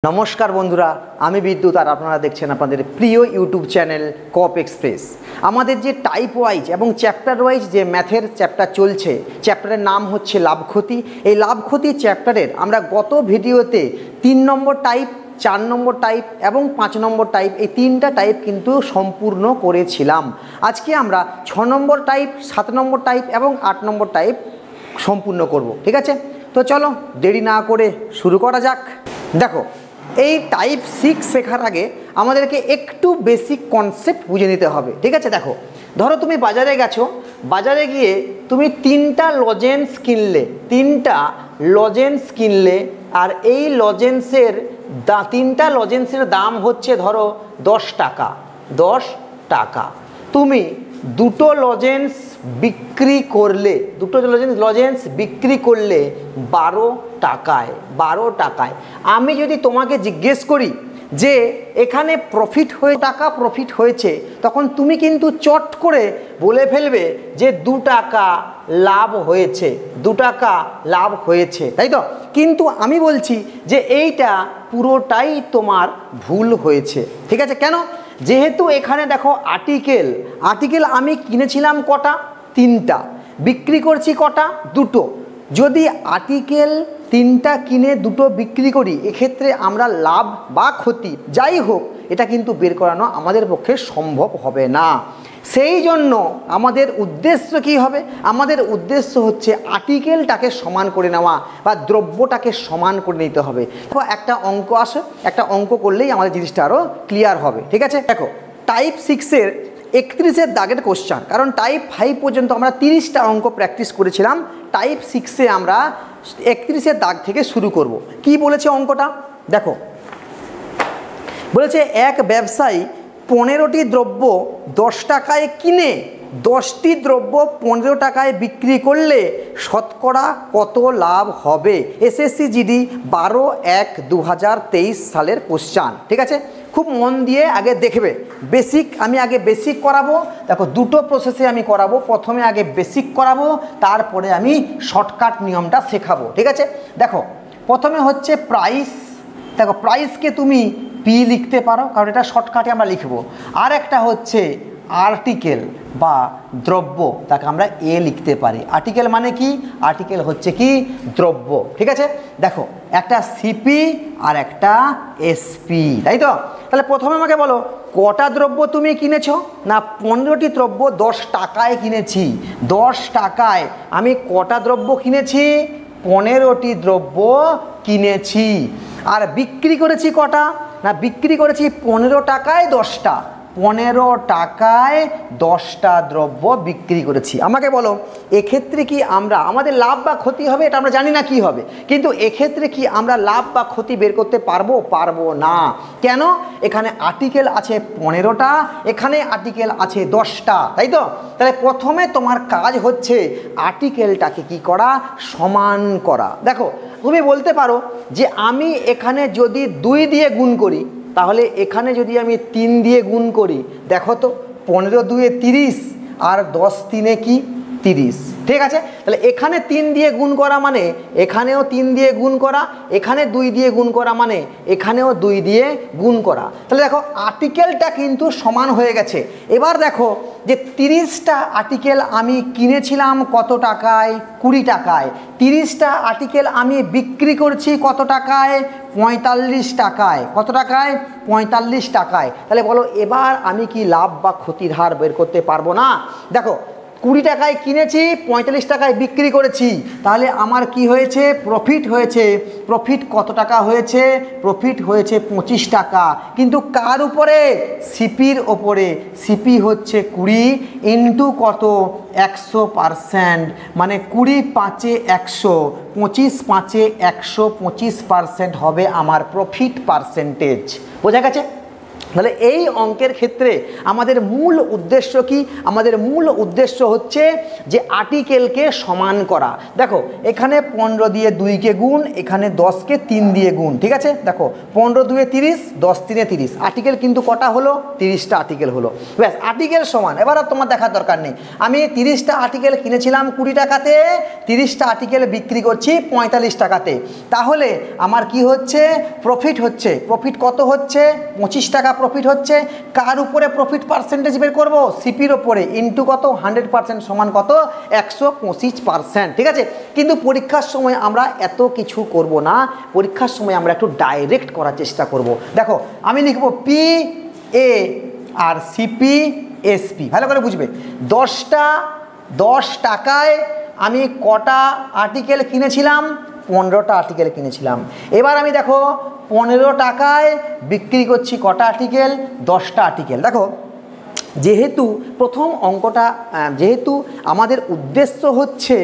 नमस्कार बंधुरा आमी विद्युत और आपनारा देखছেন আপনাদের প্রিয় ইউটিউব চ্যানেল কপ এক্সপ্রেস। আমাদের যে টাইপ ওয়াইজ এবং চ্যাপ্টার ওয়াইজ যে ম্যাথের চ্যাপ্টার চলছে, চ্যাপ্টারের নাম হচ্ছে লাভ ক্ষতি। এই লাভ ক্ষতি চ্যাপ্টারের আমরা গত ভিডিওতে 3 নম্বর টাইপ, 4 নম্বর টাইপ এবং 5 নম্বর টাইপ, এই তিনটা টাইপ কিন্তু সম্পূর্ণ করেছিলাম। আজকে আমরা 6 নম্বর টাইপ, 7 নম্বর টাইপ এবং 8 নম্বর টাইপ সম্পূর্ণ করব। ঠিক আছে, তো চলো দেরি না করে শুরু করা যাক। দেখো, এই টাইপ 6 শেখার আগে আমাদেরকে একটু বেসিক কনসেপ্ট বুঝে নিতে হবে। ঠিক আছে, দেখো, ধরো তুমি বাজারে গেছো, বাজারে গিয়ে তুমি 3টা লজেন্স কিনলে, আর এই লজেন্সের 3টা লজেন্সের দাম হচ্ছে ধরো 10 টাকা। তুমি দুটো লজেন্স বিক্রি করলে 12 টাকায়। আমি যদি তোমাকে জিজ্ঞেস করি যে এখানে প্রফিট হয়েছে, তখন তুমি কিন্তু চট করে বলে ফেলবে যে 2 টাকা লাভ হয়েছে, তাই তো? কিন্তু আমি বলছি যে এইটা পুরোটাই তোমার ভুল হয়েছে। ঠিক আছে, কেন? যেহেতু এখানে দেখো আর্টিকেল আমি কিনেছিলাম কটা? 3টা। বিক্রি করছি কটা? 2টো। যদি আর্টিকেল 3টা কিনে 2টো বিক্রি করি, এক্ষেত্রে আমরা লাভ বা ক্ষতি যাই হোক এটা কিন্তু বের করানো আমাদের পক্ষে সম্ভব হবে না। সেই জন্য আমাদের উদ্দেশ্য কি হবে? আমাদের উদ্দেশ্য হচ্ছে আর্টিকেলটাকে সমান করে নেওয়া বা দ্রব্যটাকে সমান করে নিতে হবে। একটা অঙ্ক আসে, একটা অঙ্ক করলেই আমাদের জিনিসটা আরও ক্লিয়ার হবে। ঠিক আছে, দেখো, টাইপ 6-এর 31-এর দাগের কোশ্চান, কারণ টাইপ 5 পর্যন্ত আমরা 30টা অঙ্ক প্র্যাকটিস করেছিলাম। টাইপ 6-এ আমরা 31-এর দাগ থেকে শুরু করব। কি বলেছে অঙ্কটা? দেখো, বলেছে এক ব্যবসায়ী 15টি দ্রব্য 10 টাকায় কিনে 10টি দ্রব্য 15 টাকায় বিক্রি করলে শতকরা কত লাভ হবে? এসএসসি জিডি 12/1/2023 সালের কোশ্চান। ঠিক আছে, খুব মন দিয়ে আগে দেখবে। আমি আগে বেসিক করাবো। দেখো, দুটো প্রসেসে আমি করাবো। প্রথমে আগে বেসিক করাবো, তারপরে আমি শর্টকাট নিয়মটা শেখাবো। ঠিক আছে, দেখো, প্রথমে হচ্ছে প্রাইস। দেখো, প্রাইসকে তুমি পি লিখতে পারো, কারণ এটা শর্টকাটে আমরা লিখবো। আর একটা হচ্ছে আর্টিকেল বা দ্রব্য, তাকে আমরা এ লিখতে পারি। আর্টিকেল মানে কি? আর্টিকেল হচ্ছে কি? দ্রব্য। ঠিক আছে, দেখো, একটা সিপি আর একটা এসপি, তাই তো? তাহলে প্রথমে আমাকে বলো কটা দ্রব্য তুমি কিনেছো? না, 15টি দ্রব্য 10 টাকায় কিনেছি। 10 টাকায় আমি কটা দ্রব্য কিনেছি? 15টি দ্রব্য কিনেছি। আর বিক্রি করেছি কটা? না, বিক্রি করেছি 15 টাকায় 10টা। 15 টাকায় 10টা দ্রব্য বিক্রি করেছি। আমাকে বলো, এক্ষেত্রে কি আমাদের লাভ বা ক্ষতি হবে? এটা আমরা জানি না কি হবে, কিন্তু এক্ষেত্রে কি আমরা লাভ বা ক্ষতি বের করতে পারবো না। কেন? এখানে আর্টিকেল আছে 15টা, এখানে আর্টিকেল আছে 10টা, তাই তো? তাহলে প্রথমে তোমার কাজ হচ্ছে আর্টিকেলটাকে কি করা? সমান করা। দেখো, তুমি বলতে পারো যে আমি এখানে যদি 2 দিয়ে গুণ করি, তাহলে এখানে যদি আমি 3 দিয়ে গুণ করি, দেখো তো, 15 2 30 আর 10 3 কি? 30। ঠিক আছে, তাহলে এখানে 3 দিয়ে গুণ করা মানে এখানেও 3 দিয়ে গুণ করা, এখানে 2 দিয়ে গুণ করা মানে এখানেও 2 দিয়ে গুণ করা। তাহলে দেখো, আর্টিকেলটা কিন্তু সমান হয়ে গেছে। এবার দেখো যে 30টা আর্টিকেল আমি কিনেছিলাম কত টাকায়? 20 টাকায়। 30টা আর্টিকেল আমি বিক্রি করছি কত টাকায়? 45 টাকায়। কত টাকায়? 45 টাকায়। তাহলে বলো, এবার আমি কি লাভ বা ক্ষতির হার বের করতে পারবো না? দেখো, 20 টাকায় কিনেছি, 45 টাকায় বিক্রি করেছি, তাহলে আমার কি হয়েছে? প্রফিট হয়েছে। প্রফিট কত টাকা হয়েছে? প্রফিট হয়েছে 25 টাকা। কিন্তু কার উপরে? সিপির ওপরে। সিপি হচ্ছে 20 ইন্টু কত? 100%, মানে 20 5 100, 25 5 100, 25% হবে আমার প্রফিট পার্সেন্টেজ। বোঝা গেছে? তাহলে এই অঙ্কের ক্ষেত্রে আমাদের মূল উদ্দেশ্য কি? আমাদের মূল উদ্দেশ্য হচ্ছে যে আর্টিকেলকে সমান করা। দেখো এখানে 15 দিয়ে 2কে গুণ, এখানে 10কে 3 দিয়ে গুণ, ঠিক আছে? দেখো 15 2 30, 10 3 30, আর্টিকেল কিন্তু কটা হলো? 30টা আর্টিকেল হলো। ব্যাস, আর্টিকেল সমান। এবার আর তোমার দেখার দরকার নেই। আমি 30টা আর্টিকেল কিনেছিলাম 20 টাকাতে, 30টা আর্টিকেল বিক্রি করছি 45 টাকাতে। তাহলে আমার কি হচ্ছে? প্রফিট হচ্ছে। প্রফিট কত হচ্ছে? 25 টাকা প্রফিট হচ্ছে। কার উপরে প্রফিট পার্সেন্টেজ বের করব? সিপির ওপরে। ইন্টু কত? 100% সমান কত? 125%, ঠিক আছে? কিন্তু পরীক্ষার সময় আমরা এত কিছু করব না, পরীক্ষার সময় আমরা একটু ডাইরেক্ট করার চেষ্টা করব। দেখো আমি লিখব P A R CP SP, ভালো করে বুঝবে। 10 টাকায় আমি কটা আর্টিকেল কিনেছিলাম? 15টা আর্টিকেল কিনেছিলাম। এবার আমি দেখো 15 টাকায় বিক্রি করছি কটা আর্টিকেল? 10টা আর্টিকেল। দেখো যেহেতু প্রথম অঙ্কটা, যেহেতু আমাদের উদ্দেশ্য হচ্ছে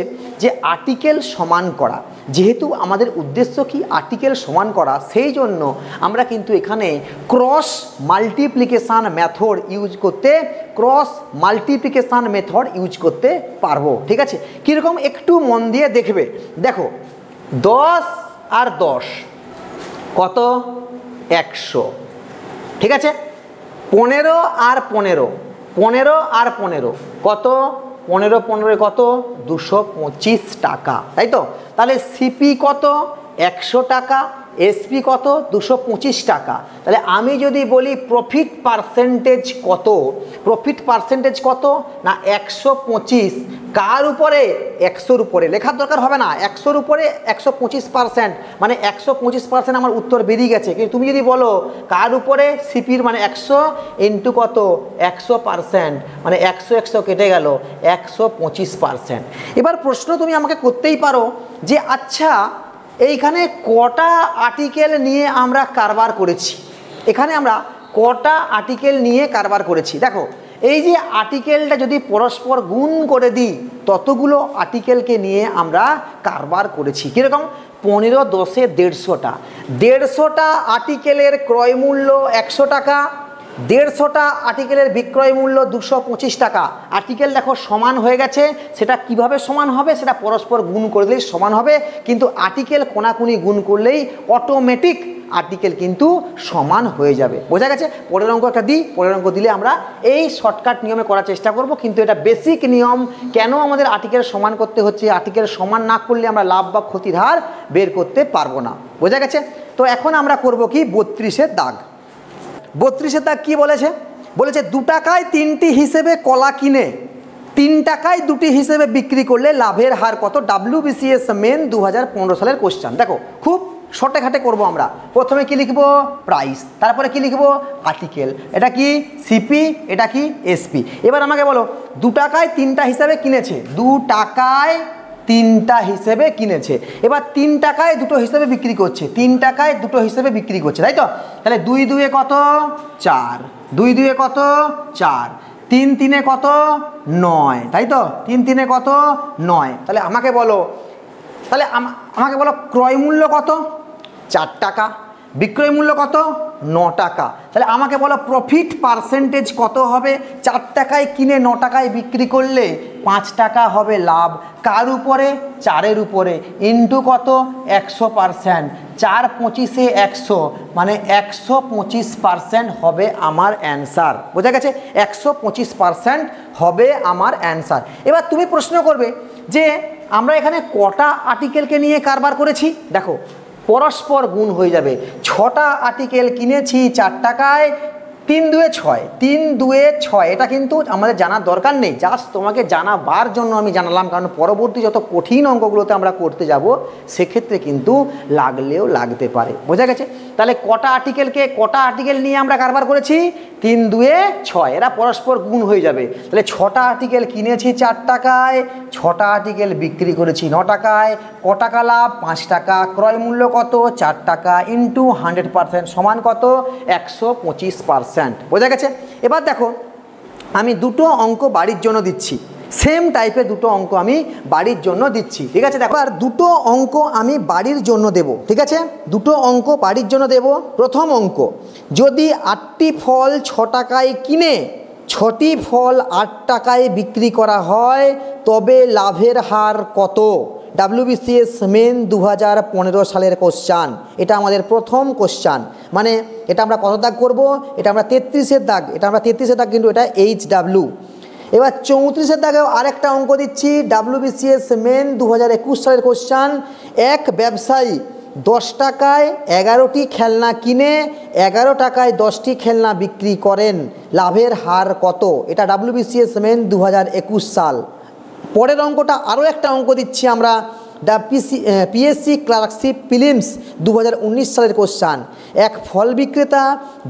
যে আর্টিকেল সমান করা, যেহেতু আমাদের উদ্দেশ্য কি? আর্টিকেল সমান করা, সেই জন্য আমরা কিন্তু এখানে ক্রস মাল্টিপ্লিকেশান মেথড ইউজ করতে, ক্রস মাল্টিপ্লিকেশান মেথড ইউজ করতে পারবো, ঠিক আছে? কীরকম একটু মন দিয়ে দেখবে। দেখো 10 আর 10 কত? 100, ঠিক আছে? 15 আর 15, 15 আর 15 কত? 15 15 কত? 225 টাকা, তাই তো? তাহলে সিপি কত? 100 টাকা। এসপি কত? 225 টাকা। তাহলে আমি যদি বলি প্রফিট পার্সেন্টেজ কত? প্রফিট পার্সেন্টেজ কত? না 125। কার উপরে? 100-র উপরে। লেখার দরকার হবে না, 100-র উপরে 125%, মানে 125% আমার উত্তর বেরিয়ে গেছে। কিন্তু তুমি যদি বলো কার উপরে? সিপির, মানে 100 ইন্টু কত? 100%, মানে 100 কেটে গেল, 125%। এবার প্রশ্ন তুমি আমাকে করতেই পারো যে আচ্ছা এইখানে কটা আর্টিকেল নিয়ে আমরা কারবার করেছি? এখানে আমরা কটা আর্টিকেল নিয়ে কারবার করেছি? দেখো এই যে আর্টিকেলটা যদি পরস্পর গুণ করে দিই, ততগুলো আর্টিকেলকে নিয়ে আমরা কারবার করেছি। কীরকম? 15 10 150টা। 150টা আর্টিকেলের ক্রয় মূল্য 100 টাকা, 150টা আর্টিকেলের বিক্রয় মূল্য 225 টাকা। আর্টিকেল দেখো সমান হয়ে গেছে। সেটা কিভাবে সমান হবে? সেটা পরস্পর গুণ করে দিলেই সমান হবে, কিন্তু আর্টিকেল কোনাকুনি গুণ করলেই অটোমেটিক আর্টিকেল কিন্তু সমান হয়ে যাবে। বোঝা গেছে? পরের অঙ্ক একটা দিই, পরের অঙ্ক দিলে আমরা এই শর্টকাট নিয়মে করার চেষ্টা করব, কিন্তু এটা বেসিক নিয়ম। কেন আমাদের আর্টিকেল সমান করতে হচ্ছে? আর্টিকেল সমান না করলে আমরা লাভ বা ক্ষতির হার বের করতে পারবো না। বোঝা গেছে? তো এখন আমরা করব কি? 32-এর দাগ। 32-এর দাগ কি বলেছে? বলেছে 2 টাকায় 3টি হিসেবে কলা কিনে 3 টাকায় 2টি হিসেবে বিক্রি করলে লাভের হার কত? WBCS মেন 2015 সালের কোশ্চেন। দেখো খুব শর্টে ঘাটে করবো আমরা। প্রথমে কি লিখব? প্রাইস। তারপরে কি লিখব? আর্টিকেল। এটা কি? সিপি। এটা কি? এসপি। এবার আমাকে বলো 2 টাকায় 3টা হিসাবে কিনেছে, 2 টাকায় 3টা হিসেবে কিনেছে। এবার 3 টাকায় 2টো হিসেবে বিক্রি করছে, 3 টাকায় 2টো হিসেবে বিক্রি করছে, তাই তো? তাহলে 2 2 কত? 4, 2 2 কত? 4, 3 3 কত? 9, তাই তো? 3 3 কত? 9। তাহলে আমাকে বলো, আমাকে বলো ক্রয় মূল্য কত? 4 টাকা। বিক্রয় মূল্য কত? 9 টাকা। তাহলে আমাকে বলো প্রফিট পার্সেন্টেজ কত হবে? 4 টাকায় কিনে 9 টাকায় বিক্রি করলে 5 টাকা হবে লাভ। কার উপরে? 4-এর উপরে। ইন্টু কত? 100%। 4 25 100, মানে 125% হবে আমার অ্যান্সার। বোঝা গেছে? 125% হবে আমার অ্যান্সার। এবার তুমি প্রশ্ন করবে যে আমরা এখানে কটা আর্টিকেলকে নিয়ে কারবার করেছি? দেখো পরস্পর গুণ হয়ে যাবে। 6টা আর্টিকেল কিনেছি 4 টাকায়, 3 2 6, 3 2 6। এটা কিন্তু আমাদের জানার দরকার নেই, জাস্ট তোমাকে জানাবার জন্য আমি জানালাম, কারণ পরবর্তী যত কঠিন অঙ্কগুলোতে আমরা করতে যাব সেক্ষেত্রে কিন্তু লাগলেও লাগতে পারে। বোঝা গেছে? তাহলে কটা আর্টিকেল নিয়ে আমরা কারবার করেছি? 3 2 6। এরা পরস্পর গুণ হয়ে যাবে। তাহলে 6টা আর্টিকেল কিনেছি 4 টাকায়, 6টা আর্টিকেল বিক্রি করেছি 9 টাকায়। ক টাকা লাভ? 5 টাকা। ক্রয় মূল্য কত? 4 টাকা ইন্টু 100% সমান কত? 125%। বোঝা গেছে? এবার দেখো আমি দুটো অঙ্ক বাড়ির জন্য দিচ্ছি। সেম টাইপের দুটো অঙ্ক আমি বাড়ির জন্য দিচ্ছি, ঠিক আছে। দেখো আর দুটো অঙ্ক আমি বাড়ির জন্য দেব, ঠিক আছে, দুটো অঙ্ক বাড়ির জন্য দেব। প্রথম অঙ্ক, যদি 8টি ফল 6 টাকায় কিনে 6টি ফল 8 টাকায় বিক্রি করা হয় তবে লাভের হার কত? WBCS মেন 2015 সালের কোশ্চান। এটা আমাদের প্রথম কোশ্চান, মানে এটা আমরা কত দাগ করব? এটা আমরা 33-এর দাগ, কিন্তু এটা HW। এবার 34-এর দাগেও আরেকটা অঙ্ক দিচ্ছি, WBCS মেন 2021 সালের কোশ্চান। এক ব্যবসায়ী 10 টাকায় 11টি খেলনা কিনে 11 টাকায় 10টি খেলনা বিক্রি করেন, লাভের হার কত? এটা WBCS মেন 2021 সাল। পরের অঙ্কটা আরও একটা অঙ্ক দিচ্ছি আমরা, PSC ক্লার্কশিপ প্রিলিমস 2019 সালের কোশ্চান। এক ফল বিক্রেতা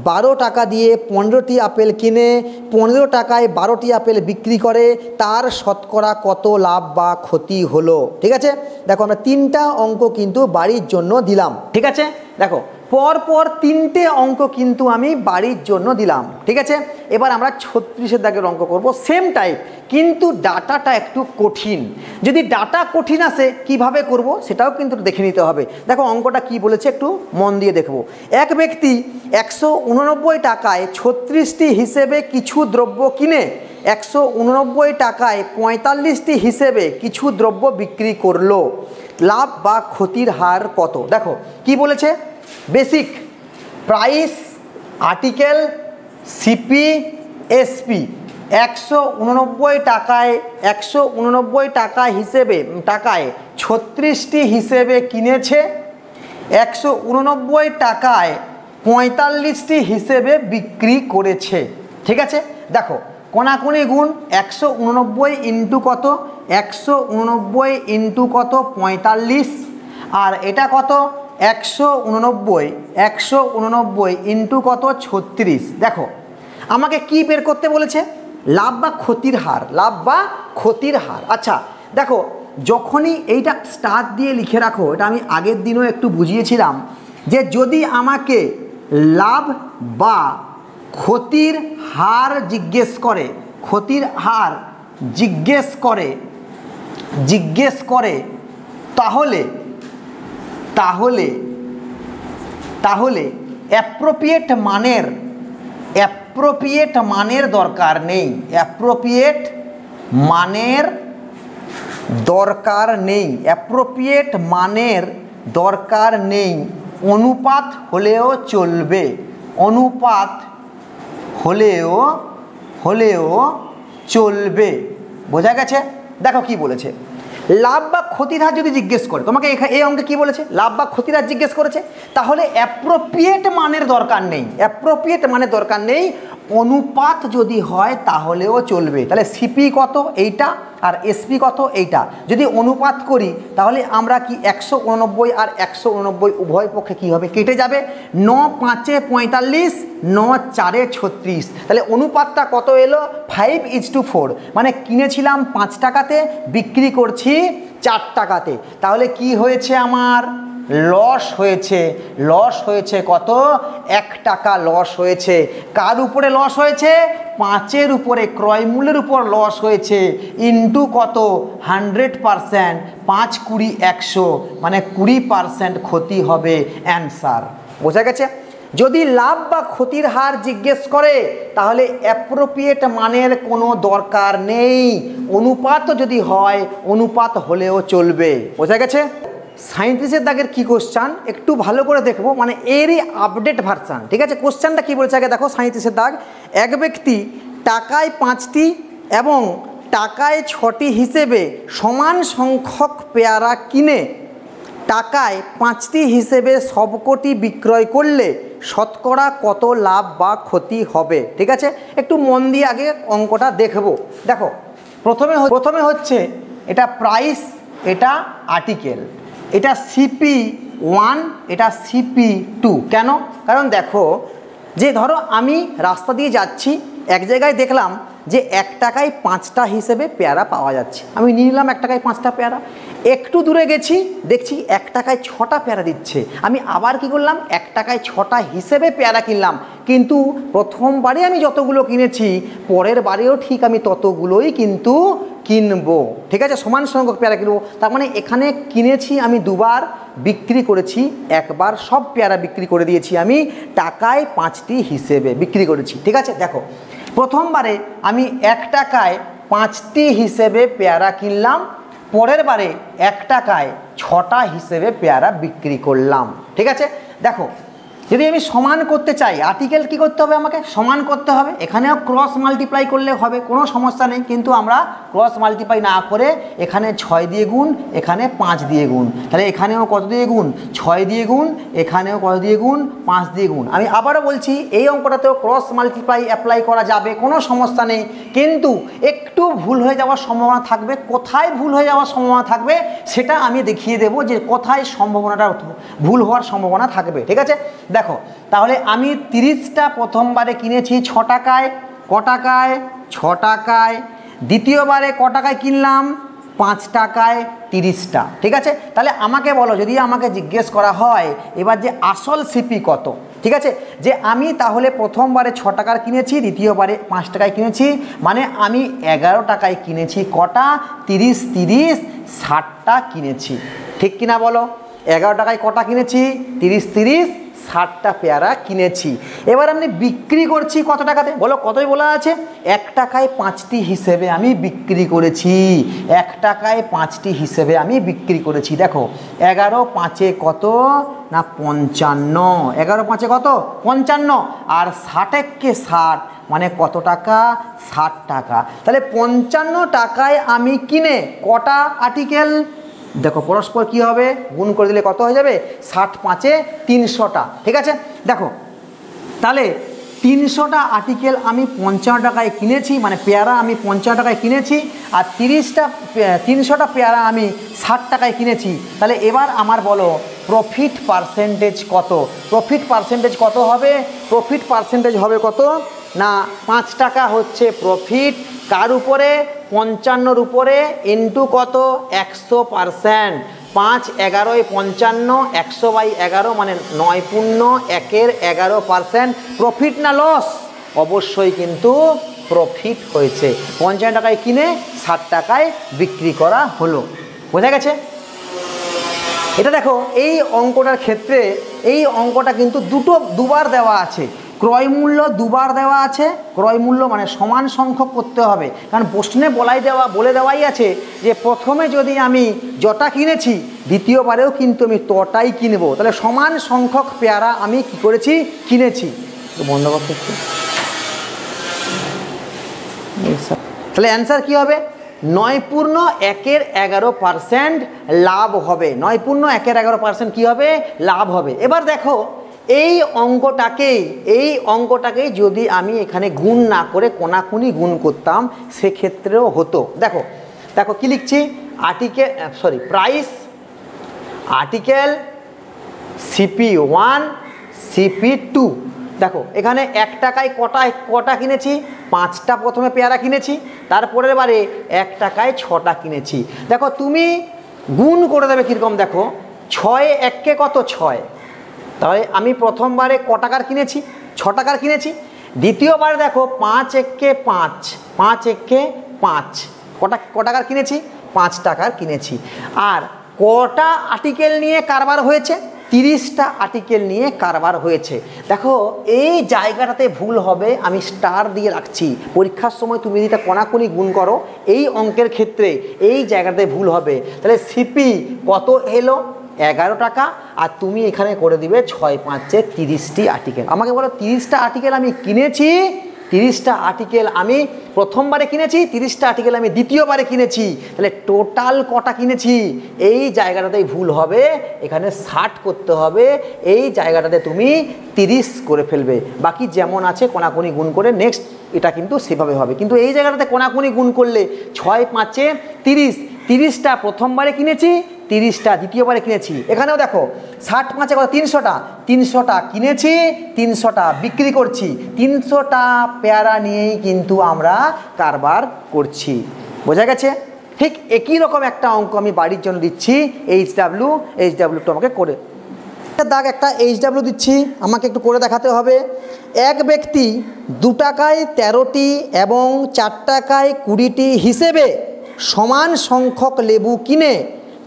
12 টাকা দিয়ে 15টি আপেল কিনে 15 টাকায় 12টি আপেল বিক্রি করে, তার শতকরা কত লাভ বা ক্ষতি হলো? ঠিক আছে, দেখো আমরা 3টা অঙ্ক কিন্তু বাড়ির জন্য দিলাম, ঠিক আছে। দেখো পরপর 3টে অঙ্ক কিন্তু আমি বাড়ির জন্য দিলাম, ঠিক আছে। এবার আমরা 36-এর দাগের অঙ্ক করব, সেম টাইপ, কিন্তু ডাটাটা একটু কঠিন। যদি ডাটা কঠিন আসে কিভাবে করব সেটাও কিন্তু দেখে নিতে হবে। দেখো অঙ্কটা কি বলেছে একটু মন দিয়ে দেখব। এক ব্যক্তি 189 টাকায় 36টি হিসেবে কিছু দ্রব্য কিনে 189 টাকায় 45টি হিসেবে কিছু দ্রব্য বিক্রি করলো, লাভ বা ক্ষতির হার কত? দেখো কি বলেছে, basic, price, article, CP, SP. 189 টাকা হিসেবে টাকায় 36টি হিসেবে কিনেছে, 189 টাকায় 45টি হিসেবে বিক্রি করেছে, ঠিক আছে। দেখো কোনাকুনি গুণ, 189 ইন্টু কত? 189 ইন্টু কত? 45, আর এটা কত? 189 ইন্টু কত? 36। দেখো আমাকে কি বের করতে বলেছে? লাভ বা ক্ষতির হার, লাভ বা ক্ষতির হার। আচ্ছা দেখো যখনই এইটা স্টার দিয়ে লিখে রাখো, এটা আমি আগের দিনও একটু বুঝিয়েছিলাম যে যদি আমাকে লাভ বা ক্ষতির হার জিজ্ঞেস করে, ক্ষতির হার জিজ্ঞেস করে তাহলে অ্যাপ্রোপ্রিয়েট মানের দরকার নেই, অ্যাপ্রোপ্রিয়েট মানের দরকার নেই, অনুপাত হলেও চলবে, অনুপাত হলেও চলবে। বোঝা গেছে? দেখো কি বলেছে, লাভ বা ক্ষতির হার যদি জিজ্ঞেস করে তোমাকে, এই অঙ্কে কি বলেছে? লাভ বা ক্ষতির হার জিজ্ঞেস করেছে, তাহলে অ্যাপ্রোপ্রিয়েট মানের দরকার নেই, অনুপাত যদি হয় তাহলেও চলবে। তাহলে সিপি কত? এইটা, আর এসপি কত? এইটা। যদি অনুপাত করি তাহলে আমরা কি 189 আর 189 উভয় পক্ষে কী হবে? কেটে যাবে। 9 5 45, 9 4 36। তাহলে অনুপাতটা কত এলো? 5:4। মানে কিনেছিলাম 5 টাকাতে, বিক্রি করছি 4 টাকাতে। তাহলে কি হয়েছে? আমার লস হয়েছে কত? 1 টাকা লস হয়েছে। কার উপরে লস হয়েছে? 5-এর উপরে, ক্রয় মূল্যের উপর লস হয়েছে। ইন্টু কত? 100%, 5 20 100, মানে 20% ক্ষতি হবে অ্যান্সার। বোঝা গেছে? যদি লাভ বা ক্ষতির হার জিজ্ঞেস করে তাহলে অ্যাপ্রোপ্রিয়েট মানের কোনো দরকার নেই, অনুপাত যদি হয় অনুপাত হলেও চলবে। বোঝা গেছে? 37-এর দাগের কি কোশ্চান একটু ভালো করে দেখবো, মানে এরই আপডেট ভার্সান, ঠিক আছে। কোশ্চানটা কি বলেছে আগে দেখো। 37-এর দাগ, এক ব্যক্তি টাকায় 5টি এবং টাকায় 6টি হিসেবে সমান সংখ্যক পেয়ারা কিনে টাকায় 5টি হিসেবে সবকটি বিক্রয় করলে শতকরা কত লাভ বা ক্ষতি হবে? ঠিক আছে, একটু মন দিয়ে আগে অঙ্কটা দেখবো। দেখো প্রথমে হচ্ছে এটা প্রাইস, এটা আর্টিকেল, এটা CP1, এটা CP2। কেন? কারণ দেখো যে ধরো আমি রাস্তা দিয়ে যাচ্ছি, এক জায়গায় দেখলাম যে 1 টাকায় 5টা হিসেবে পেয়ারা পাওয়া যাচ্ছে, আমি নিয়ে নিলাম 1 টাকায় 5টা পেয়ারা। একটু দূরে গেছি, দেখছি 1 টাকায় 6টা পেয়ারা দিচ্ছে, আমি আবার কি করলাম? 1 টাকায় 6টা হিসেবে পেয়ারা কিনলাম। কিন্তু প্রথমবারে আমি যতগুলো কিনেছি পরের বারেও ঠিক আমি ততগুলোই কিন্তু কিনবো, ঠিক আছে, সমান সংখ্যক পেয়ারা কিনবো। তার মানে এখানে কিনেছি আমি দুবার, বিক্রি করেছি একবার, সব পেয়ারা বিক্রি করে দিয়েছি আমি টাকায় 5টি হিসেবে বিক্রি করেছি, ঠিক আছে। দেখো প্রথমবারে আমি 1 টাকায় 5টি হিসেবে পেয়ারা কিনলাম, পরের বারে 1 টাকায় 6টা হিসেবে পেয়ারা বিক্রি করলাম, ঠিক আছে। দেখো যদি আমি সমান করতে চাই, আর্টিকেল কি করতে হবে, আমাকে সমান করতে হবে। এখানেও ক্রস মাল্টিপ্লাই করলে হবে, কোনো সমস্যা নেই, কিন্তু আমরা ক্রস মাল্টিপ্লাই না করে এখানে 6 দিয়ে গুণ, এখানে 5 দিয়ে গুণ, তাহলে এখানেও কত দিয়ে গুণ, 6 দিয়ে গুণ, এখানেও কত দিয়ে গুণ, 5 দিয়ে গুণ। আমি আবারও বলছি এই অঙ্কটাতেও ক্রস মাল্টিপ্লাই অ্যাপ্লাই করা যাবে, কোনো সমস্যা নেই, কিন্তু একটু ভুল হয়ে যাওয়ার সম্ভাবনা থাকবে। কোথায় ভুল হয়ে যাওয়ার সম্ভাবনা থাকবে সেটা আমি দেখিয়ে দেবো, যে কোথায় সম্ভাবনাটা ভুল হওয়ার সম্ভাবনা থাকবে, ঠিক আছে। দেখো তাহলে আমি 30টা প্রথমবারে কিনেছি 6 টাকায়, ক টাকায়, 6 টাকায়। দ্বিতীয়বারে ক টাকায় কিনলাম, 5 টাকায় 30টা, ঠিক আছে। তাহলে আমাকে বলো, যদি আমাকে জিজ্ঞেস করা হয় এবার যে আসল সিপি কত, ঠিক আছে, যে আমি তাহলে প্রথমবারে 6 টাকার কিনেছি, দ্বিতীয়বারে 5 টাকায় কিনেছি, মানে আমি 11 টাকায় কিনেছি কটা, 30 30 60টা কিনেছি, ঠিক কিনা বলো। 11 টাকায় কটা কিনেছি, 30 30 60টা পেয়ারা কিনেছি। এবার আমি বিক্রি করছি কত টাকাতে, বলো কতই বলা আছে, 1 টাকায় 5টি হিসেবে আমি বিক্রি করেছি, 1 টাকায় 5টি হিসেবে আমি বিক্রি করেছি। দেখো 11 5 কত না 55, 11 5 কত 55, আর 60 কে 60 মানে কত টাকা, 60 টাকা। তাহলে 55 টাকায় আমি কিনে কটা আর্টিকেল, দেখো পরস্পর কি হবে, গুণ করে দিলে কত হয়ে যাবে, 60 5 300টা, ঠিক আছে। দেখো তাহলে 300টা আর্টিকেল আমি 55 টাকায় কিনেছি, মানে পেয়ারা আমি 55 টাকায় কিনেছি, আর 300টা পেয়ারা আমি 60 টাকায় কিনেছি। তাহলে এবার আমার বলো প্রফিট পার্সেন্টেজ কত, প্রফিট পার্সেন্টেজ কত হবে, প্রফিট পার্সেন্টেজ হবে কত না 5 টাকা হচ্ছে প্রফিট, কার উপরে, 55-র উপরে, ইন্টু কত 100%, 5 11 55, 100/11 মানে 9×1=11%। প্রফিট না লস, অবশ্যই কিন্তু প্রফিট হয়েছে। 55 টাকায় কিনে 60 টাকায় বিক্রি করা হলো, বোঝা গেছে। এটা দেখো এই অঙ্কটার ক্ষেত্রে, এই অঙ্কটা কিন্তু দুবার দেওয়া আছে, ক্রয় মূল্য দুবার দেওয়া আছে, ক্রয় মূল্য মানে সমান সংখ্যক করতে হবে, কারণ প্রশ্নে বলে দেওয়াই আছে যে প্রথমে যদি আমি যটা কিনেছি দ্বিতীয়বারেও কিন্তু আমি তটাই কিনবো, তাহলে সমান সংখ্যক পেয়ারা আমি কি করেছি, কিনেছি। বন্ধ করতে, তাহলে অ্যান্সার কি হবে, 9×1=11% লাভ হবে, 9×1=11% কি হবে, লাভ হবে। এবার দেখো এই অঙ্কটাকেই যদি আমি এখানে গুণ না করে কোনাকুনি গুণ করতাম সেক্ষেত্রেও হতো। দেখো দেখো কি লিখছি, প্রাইস আর্টিকেল CP1 CP2। দেখো এখানে 1 টাকায় কটা কিনেছি, 5টা প্রথমে পেয়ারা কিনেছি, তারপরের বারে 1 টাকায় 6টা কিনেছি। দেখো তুমি গুণ করে দেবে কীরকম, দেখো 6 1 কত 6, তাহলে আমি প্রথমবারে ক টাকার কিনেছি, 6 টাকার কিনেছি। দ্বিতীয়বারে দেখো 5 1 5, 5 1 5, ক টাকার কিনেছি, 5 টাকার কিনেছি। আর কটা আর্টিকেল নিয়ে কারবার হয়েছে, 30টা আর্টিকেল নিয়ে কারবার হয়েছে। দেখো এই জায়গাটাতে ভুল হবে, আমি স্টার দিয়ে রাখছি, পরীক্ষার সময় তুমি যদি কোনাকুনি গুণ করো এই অঙ্কের ক্ষেত্রে এই জায়গাটাতে ভুল হবে। তাহলে সিপি কত এলো, 11 টাকা, আর তুমি এখানে করে দিবে 6 5 30টি আর্টিকেল। আমাকে বলো 30টা আর্টিকেল আমি কিনেছি, 30টা আর্টিকেল আমি প্রথমবারে কিনেছি, 30টা আর্টিকেল আমি দ্বিতীয়বারে কিনেছি, তাহলে টোটাল কটা কিনেছি, এই জায়গাটাতেই ভুল হবে, এখানে 60 করতে হবে, এই জায়গাটাতে তুমি 30 করে ফেলবে, বাকি যেমন আছে কোনাকুনি গুণ করে নেক্সট এটা কিন্তু সেভাবে হবে। কিন্তু এই জায়গাটাতে কোনাকুনি গুণ করলে 6 5 30, 30টা প্রথমবারে কিনেছি, 30টা দ্বিতীয়বারে কিনেছি। এখানেও দেখো 60 5 কত 300টা, 300টা কিনেছি, 300টা বিক্রি করছি, 300টা পেয়ারা নিয়েই কিন্তু আমরা কারবার করছি, বোঝা গেছে। ঠিক একই রকম একটা অঙ্ক আমি বাড়ির জন্য দিচ্ছি, HW আমাকে করে দাগ একটা HW দিচ্ছি, আমাকে একটু করে দেখাতে হবে। এক ব্যক্তি 2 টাকায় 13টি এবং 4 টাকায় 20টি হিসেবে সমান সংখ্যক লেবু কিনে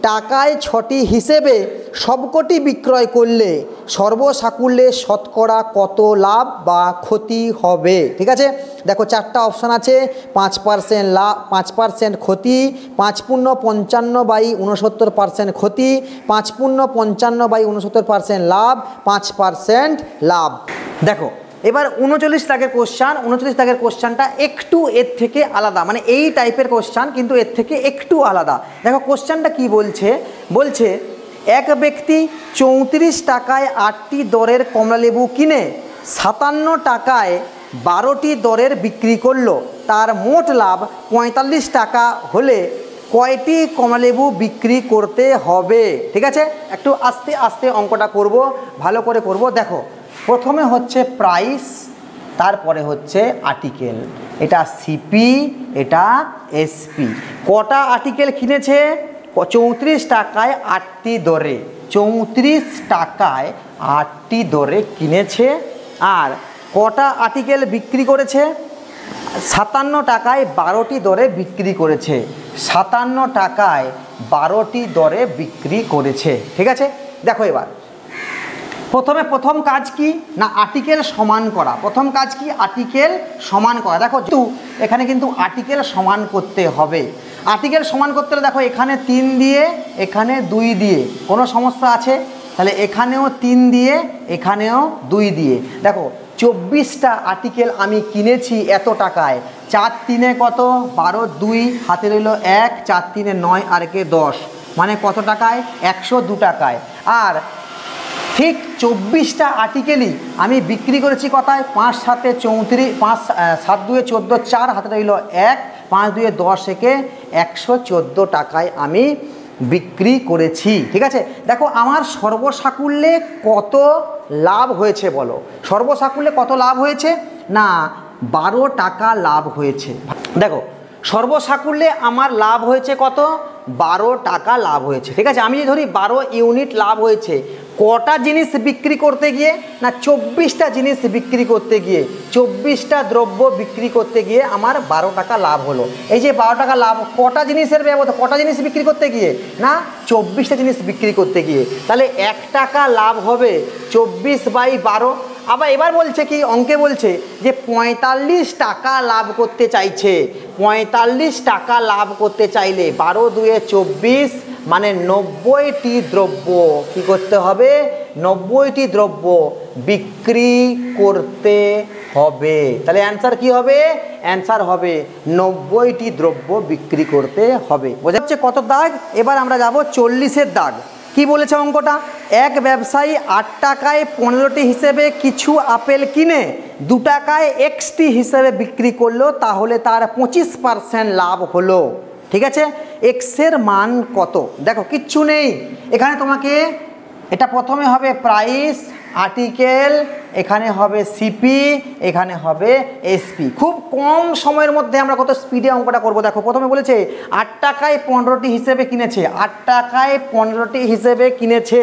টাকায় 6টি হিসেবে সবকটি বিক্রয় করলে সর্বসাকুল্যে শতকরা কত লাভ বা ক্ষতি হবে? ঠিক আছে, দেখো 4টা অপশান আছে। 5% লাভ, 5% ক্ষতি, 5×55/69% ক্ষতি, 5×55/69% লাভ, 5% লাভ। দেখো এবার 39 দাগের কোশ্চান। 39 দাগের কোশ্চানটা একটু এর থেকে আলাদা, মানে এই টাইপের কোশ্চান কিন্তু এর থেকে একটু আলাদা। দেখো কোশ্চানটা কি বলছে, বলছে এক ব্যক্তি 34 টাকায় 8টি দরের কমলালেবু কিনে 57 টাকায় 12টি দরের বিক্রি করলো। তার মোট লাভ 45 টাকা হলে কয়টি কমলালেবু বিক্রি করতে হবে? ঠিক আছে, একটু আস্তে আস্তে অঙ্কটা করব, ভালো করে করব। দেখো প্রথমে হচ্ছে প্রাইস, তারপরে হচ্ছে আর্টিকেল, এটা সিপি, এটা এসপি। কটা আর্টিকেল কিনেছে? 34 টাকায় 8টি দরে, 34 টাকায় 8টি দরে কিনেছে। আর কটা আর্টিকেল বিক্রি করেছে? 57 টাকায় 12টি দরে বিক্রি করেছে, 57 টাকায় 12টি দরে বিক্রি করেছে। ঠিক আছে, দেখো এবার প্রথম কাজ কি না, আর্টিকেল সমান করা। প্রথম কাজ কি? আর্টিকেল সমান করা। দেখো যেহেতু এখানে কিন্তু আর্টিকেল সমান করতে হবে। আর্টিকেল সমান করতে হলে দেখো এখানে 3 দিয়ে, এখানে 2 দিয়ে, কোনো সমস্যা আছে? তাহলে এখানেও 3 দিয়ে, এখানেও 2 দিয়ে। দেখো 24টা আর্টিকেল আমি কিনেছি এত টাকায়, 4 3 কত? 12, 2 হাতে রইল 1, 4 3 9 আর একে 10, মানে কত টাকায়? 102 টাকায়। আর ঠিক 24টা আর্টিকেলই আমি বিক্রি করেছি কথায়? 5 7 34, 5 7 2 14, 4 হাতে রইল 1, 5 2 10 একে 114 টাকায় আমি বিক্রি করেছি। ঠিক আছে, দেখো আমার সর্বসাকুল্যে কত লাভ হয়েছে বলো? সর্বসাকুল্যে কত লাভ হয়েছে? না 12 টাকা লাভ হয়েছে। দেখো সর্বসাকুল্যে আমার লাভ হয়েছে কত? 12 টাকা লাভ হয়েছে। ঠিক আছে, আমি যদি ধরি 12 ইউনিট লাভ হয়েছে, কটা জিনিস বিক্রি করতে গিয়ে? না 24টা জিনিস বিক্রি করতে গিয়ে, 24টা দ্রব্য বিক্রি করতে গিয়ে আমার 12 টাকা লাভ হলো। এই যে 12 টাকা লাভ, কটা জিনিসের ব্যবস্থা, কটা জিনিস বিক্রি করতে গিয়ে? না 24টা জিনিস বিক্রি করতে গিয়ে। তাহলে 1 টাকা লাভ হবে 24/12। আবার এবার বলছে কি, অঙ্কে বলছে যে 45 টাকা লাভ করতে চাইছে। 45 টাকা লাভ করতে চাইলে 12 2 24, মানে 90টি দ্রব্য কি করতে হবে? 90টি দ্রব্য বিক্রি করতে হবে। তাহলে অ্যান্সার কি হবে? অ্যান্সার হবে 90টি দ্রব্য বিক্রি করতে হবে। বোঝা যাচ্ছে কত দাগ? এবার আমরা যাব 40-এর দাগ। কি বলেছে অঙ্কটা? এক ব্যবসায়ী 8 টাকায় 15টি হিসেবে কিছু আপেল কিনে 2 টাকায় XT হিসেবে বিক্রি করলো, তাহলে তার 25% লাভ হলো। ঠিক আছে, এক্সের মান কত? দেখো কিচ্ছু নেই এখানে, তোমাকে এটা প্রথমে হবে প্রাইস, আর্টিকেল, এখানে হবে সিপি, এখানে হবে এসপি। খুব কম সময়ের মধ্যে আমরা কত স্পিডে অঙ্কটা করব। দেখো প্রথমে বলেছে 8 টাকায় 15টি হিসেবে কিনেছে, 8 টাকায় 15টি হিসেবে কিনেছে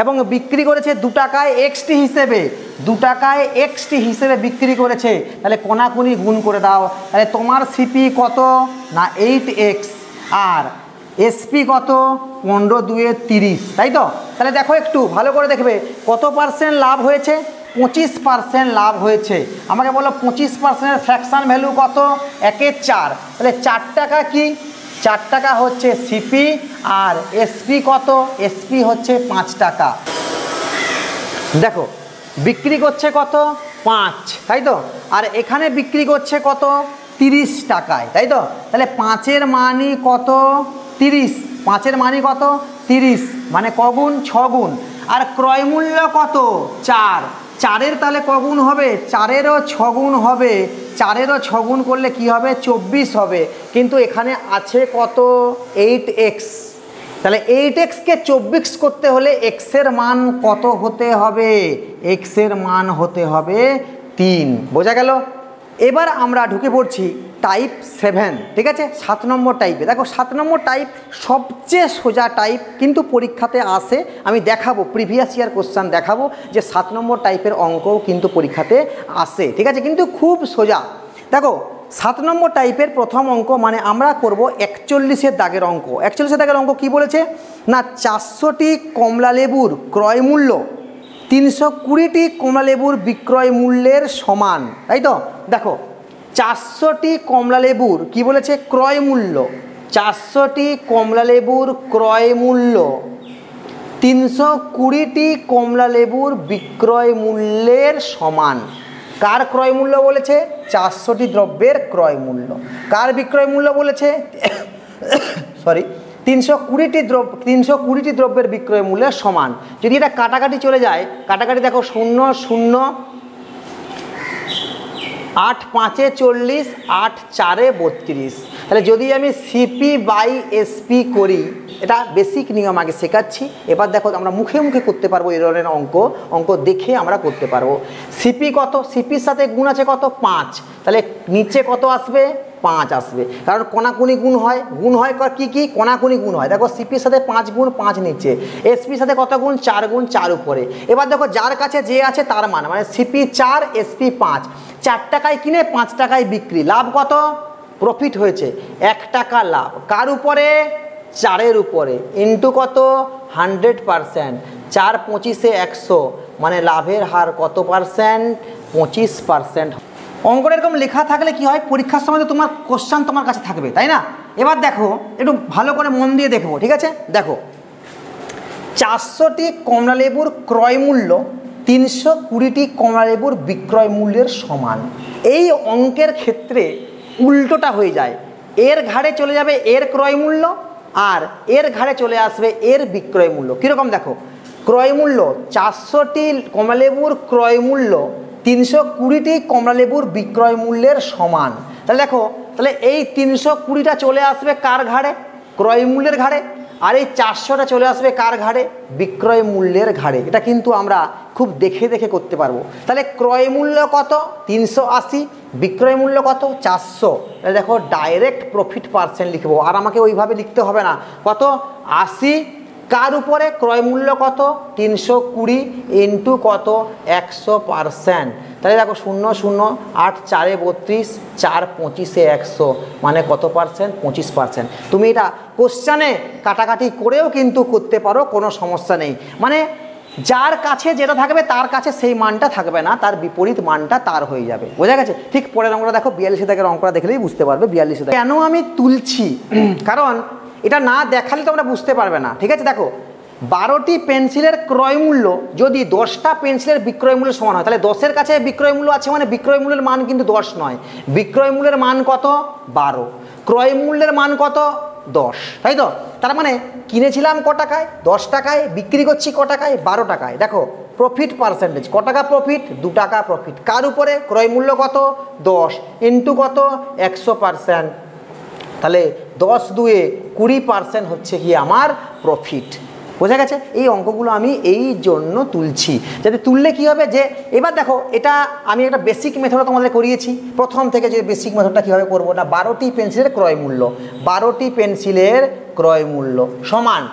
এবং বিক্রি করেছে 2 টাকায় XT হিসেবে, 2 টাকায় XT হিসেবে বিক্রি করেছে। তাহলে কোনাকুনি গুণ করে দাও। তাহলে তোমার সিপি কত? না 8x, আর এসপি কত? 15 2 30, তাই তো? তাহলে দেখো একটু ভালো করে দেখবে কত পার্সেন্ট লাভ হয়েছে? 25% লাভ হয়েছে। আমাকে বলো 25%-এর ফ্র্যাকশান ভ্যালু কত? 1/4। তাহলে 4 টাকা কি? 4 টাকা হচ্ছে সিপি, আর এসপি কত? এসপি হচ্ছে 5 টাকা। দেখো বিক্রি করছে কত? 5, তাই তো? আর এখানে বিক্রি করছে কত? 30 টাকায়, তাই তো? তাহলে 5-এর মানই কত? 30। 5-এর মানই কত? 30, মানে কগুণ? 6 গুণ। আর ক্রয় মূল্য কত? 4। 4-এর তাহলে কগুণ হবে? 4-এরও 6 গুণ হবে। 4-এরও 6 গুণ করলে কি হবে? 24 হবে। কিন্তু এখানে আছে কত? 8x। তাহলে 8x-কে 24 করতে হলে x-এর মান কত হতে হবে? x-এর মান হতে হবে 3। বোঝা গেল? এবার আমরা ঢুকে পড়ছি টাইপ 7। ঠিক আছে, 7 নম্বর টাইপে। দেখো 7 নম্বর টাইপ সবচেয়ে সোজা টাইপ, কিন্তু পরীক্ষাতে আসে। আমি দেখাবো, প্রিভিয়াস ইয়ার কোশ্চেন দেখাবো যে 7 নম্বর টাইপের অঙ্কও কিন্তু পরীক্ষাতে আসে। ঠিক আছে, কিন্তু খুব সোজা। দেখো 7 নম্বর টাইপের প্রথম অঙ্ক, মানে আমরা করব 41-এর দাগের অঙ্ক। 41-এর দাগের অঙ্ক কি বলেছে না, 400টি কমলা লেবুর ক্রয় মূল্য 320টি কমলা লেবুর বিক্রয় মূল্যের সমান, তাই তো। দেখো 400টি কমলা লেবুর কি বলেছে, ক্রয় মূল্য। 400টি কমলা লেবুর ক্রয় মূল্য 320টি কমলা লেবুর বিক্রয় মূল্যের সমান। কার ক্রয় মূল্য বলেছে, 400টি দ্রব্যের ক্রয় মূল্য। কার বিক্রয় মূল্য বলেছে, সরি 320টি দ্রব্যের বিক্রয় মূল্যের সমান। যদি এটা কাটাকাটি চলে যায়, কাটাকাটি দেখো 0 0 8 5 40, 8 4 32। তাহলে যদি আমি সিপি বাই এসপি করি, এটা বেসিক নিয়ম আগে শেখাচ্ছি। এবার দেখো আমরা মুখে মুখে করতে পারবো এই ধরনের অঙ্ক দেখে আমরা করতে পারবো। সিপি কত, সিপির সাথে গুণ আছে কত, 5। তাহলে নিচে কত আসবে, 5 আসবে, কারণ কোনাকুনি গুণ হয়। কি কি, কোনাকুনি গুণ হয়। দেখো সিপির সাথে 5 গুণ 5 নিচে, এসপির সাথে কত গুণ, 4 গুণ 4 উপরে। এবার দেখো যার কাছে যে আছে তার মান, মানে সিপি 4 এসপি 5, 4 টাকায় কিনে 5 টাকায় বিক্রি, লাভ কত, প্রফিট হয়েছে 1 টাকা লাভ। কার উপরে, 4-এর উপরে, ইন্টু কত, 100%। 4 25-এ 100, মানে লাভের হার কত পার্সেন্ট, 25%। অঙ্কটা এরকম লেখা থাকলে কি হয়, পরীক্ষার সময় তো তোমার কোশ্চেন তোমার কাছে থাকবে, তাই না। এবার দেখো একটু ভালো করে মন দিয়ে দেখবো, ঠিক আছে। দেখো 400টি কমলা লেবুর ক্রয় মূল্য 320টি কমলা লেবুর বিক্রয় মূল্যের সমান। এই অঙ্কের ক্ষেত্রে উল্টোটা হয়ে যায়, এর ঘাড়ে চলে যাবে এর ক্রয় মূল্য, আর এর ঘাড়ে চলে আসবে এর বিক্রয় মূল্য। কীরকম দেখো, ক্রয় মূল্য 400টি কমলা লেবুর ক্রয় মূল্য 320টি কমলা লেবুর বিক্রয় মূল্যের সমান। তাহলে দেখো, তাহলে এই 320টা চলে আসবে কার ঘাড়ে, ক্রয় মূল্যের ঘাড়ে, আর এই 400টা চলে আসবে কার ঘাড়ে, বিক্রয় মূল্যের ঘাড়ে। এটা কিন্তু আমরা খুব দেখে দেখে করতে পারবো। তাহলে ক্রয় মূল্য কত, 380, বিক্রয় মূল্য কত, 400। তাহলে দেখো ডাইরেক্ট প্রফিট পার্সেন্ট লিখবো, আর আমাকে ওইভাবে লিখতে হবে না। কত, 80, কার উপরে, ক্রয় মূল্য কত, 320 ইন্টু কত, 100%। তাহলে দেখো 0 0 8 4 32, 4 25-এ 100, মানে কত পার্সেন্ট, 25%। তুমি এটা কোশ্চেনে কাটাকাটি করেও কিন্তু করতে পারো, কোনো সমস্যা নেই। মানে যার কাছে যেটা থাকবে তার কাছে সেই মানটা থাকবে না, তার বিপরীত মানটা তার হয়ে যাবে। বোঝা গেছে। ঠিক পরের অঙ্কটা দেখো, 42 দাগের অঙ্কটা দেখলেই বুঝতে পারবে। 42 দাগ কেন আমি তুলছি, কারণ এটা না দেখালে তোমরা বুঝতে পারবে না, ঠিক আছে। দেখো 12টি পেন্সিলের ক্রয় মূল্য যদি 10টা পেন্সিলের বিক্রয় মূল্য সমান হয়, তাহলে 10-এর কাছে বিক্রয় মূল্য আছে, মানে বিক্রয় মূল্যের মান কিন্তু 10 নয়, বিক্রয় মূল্যের মান কত, 12, ক্রয় মূল্যের মান কত, 10, তাই তো। তার মানে কিনেছিলাম ক টাকায়, 10 টাকায়, বিক্রি করছি ক টাকায়, 12 টাকায়। দেখো প্রফিট পার্সেন্টেজ, ক টাকা প্রফিট, 2 টাকা প্রফিট। কার উপরে, ক্রয় মূল্য কত, 10 ইন্টু কত, 100%। তাহলে 10 2-এ 20% হচ্ছে কি আমার প্রফিট। বোঝা গেছে। এই অঙ্কগুলো আমি এই জন্য তুলছি, যাতে তুললে কি হবে, যে এবার দেখো এটা আমি একটা বেসিক মেথড তোমাদের করিয়েছি প্রথম থেকে, যে বেসিক মেথডটা কীভাবে করবো না, 12টি পেন্সিলের ক্রয় মূল্য, 12টি পেন্সিলের ক্রয় মূল্য সমান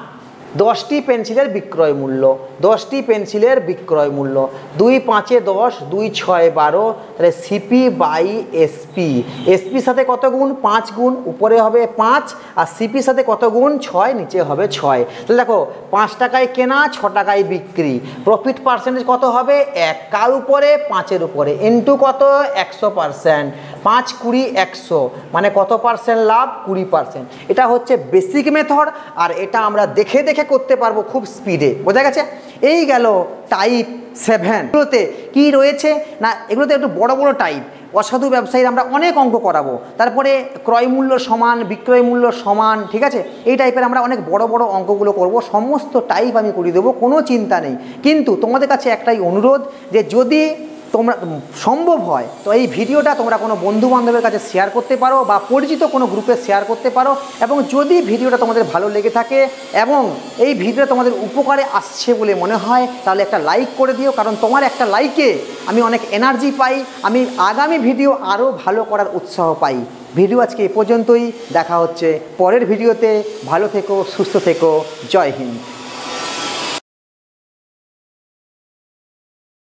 10টি পেন্সিলের বিক্রয় মূল্য, 10টি পেন্সিলের বিক্রয় মূল্য, 2 5-এ 10, 2 6 12, তাহলে সিপি বাই এসপি। এসপির সাথে কত গুণ, 5 গুণ, উপরে হবে 5, আর সিপির সাথে কত গুণ, 6, নিচে হবে 6। তাহলে দেখো 5 টাকায় কেনা, 6 টাকায় বিক্রি, প্রফিট পার্সেন্টেজ কত হবে, 1। কার উপরে, 5-এর উপরে, ইন্টু কত, 100%। 5 20 100, মানে কত পার্সেন্ট লাভ, 20%। এটা হচ্ছে বেসিক মেথড, আর এটা আমরা দেখে দেখে করতে পারবো খুব স্পিডে। বোঝা গেছে। এই গেল টাইপ 7। এগুলোতে কি রয়েছে না, এগুলোতে একটু বড় বড় টাইপ, অসাধু ব্যবসায়ীর আমরা অনেক অঙ্ক করাবো। তারপরে ক্রয় মূল্য সমান, বিক্রয় মূল্য সমান, ঠিক আছে। এই টাইপের আমরা অনেক বড় বড় অঙ্কগুলো করব, সমস্ত টাইপ আমি করিয়ে দেবো, কোনো চিন্তা নেই। কিন্তু তোমাদের কাছে একটাই অনুরোধ, যে যদি তোমরা সম্ভব হয় তো এই ভিডিওটা তোমরা কোনো বন্ধু বান্ধবের কাছে শেয়ার করতে পারো, বা পরিচিত কোনো গ্রুপে শেয়ার করতে পারো। এবং যদি ভিডিওটা তোমাদের ভালো লেগে থাকে এবং এই ভিডিওটা তোমাদের উপকারে আসছে বলে মনে হয়, তাহলে একটা লাইক করে দিও, কারণ তোমার একটা লাইকে আমি অনেক এনার্জি পাই, আমি আগামী ভিডিও আরও ভালো করার উৎসাহ পাই। ভিডিও আজকে এ পর্যন্তই, দেখা হচ্ছে পরের ভিডিওতে। ভালো থেকো, সুস্থ থেকো, জয় হিন্দ।